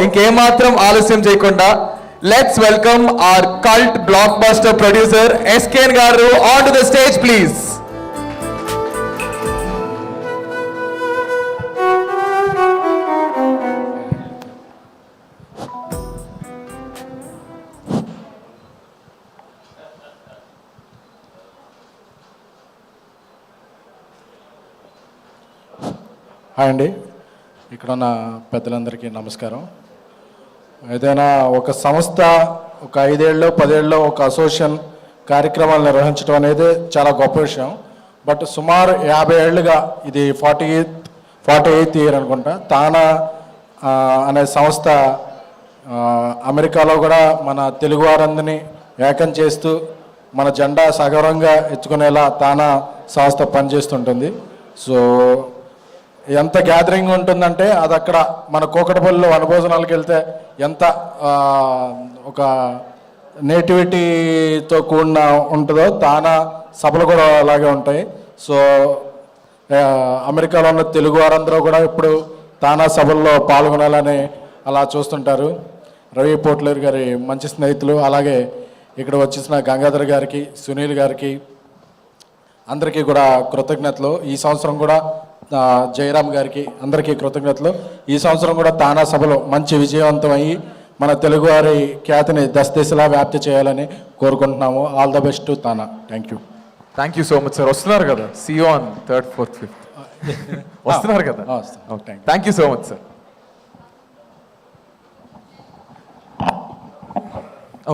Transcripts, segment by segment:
ఇంకేమాత్రం ఆలస్యం చేయకుండా let's welcome our cult blockbuster producer SKN గారు on to the stage please. Hi అండి, ఇక్కడ ఉన్న పెద్దలందరికీ నమస్కారం. ఏదైనా ఒక సంస్థ ఒక 5 ఏళ్ళలో 10 ఏళ్ళలో ఒక అసోసియేషన్ కార్యక్రమాలు నిర్వహించడం అనేది చాలా గొప్ప విషయం. బట్ సుమారు 50 ఏళ్ళుగా ఇది 48th ఇయర్ అనుకుంటా తానా అనే సంస్థ అమెరికాలో కూడా మన తెలుగు వారందరినీ ఏకం చేస్తూ మన జెండా సగౌరవంగా ఎత్తుకునేలా తానా సంస్థ పనిచేస్తుంటుంది. సో ఎంత గ్యాదరింగ్ ఉంటుందంటే అది అక్కడ మన కూకటపల్లిలో వనభోజనాలకు వెళ్తే ఎంత ఒక నేటివిటీతో కూడిన ఉంటుందో తానా సభలు కూడా అలాగే ఉంటాయి. సో అమెరికాలో ఉన్న తెలుగు వారందరూ కూడా ఇప్పుడు తానా సభల్లో పాల్గొనాలని అలా చూస్తుంటారు. రవి పోట్లేరు గారి మంచి స్నేహితులు, అలాగే ఇక్కడ వచ్చేసిన గంగాధర్ గారికి, సునీల్ గారికి అందరికీ కూడా కృతజ్ఞతలు. ఈ సంవత్సరం కూడా జయరామ్ గారికి అందరికీ కృతజ్ఞతలు. ఈ సంవత్సరం కూడా తానా సభలో మంచి విజయవంతమయ్యి మన తెలుగువారి ఖ్యాతిని దశదిశలా వ్యాప్తి చేయాలని కోరుకుంటున్నాము. All the best to TANA. Thank you so much sir. వస్తున్నారు కదా, see you on 3rd, 4th, 5th. వస్తున్నారు కదా, thank you so much sir.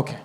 Okay.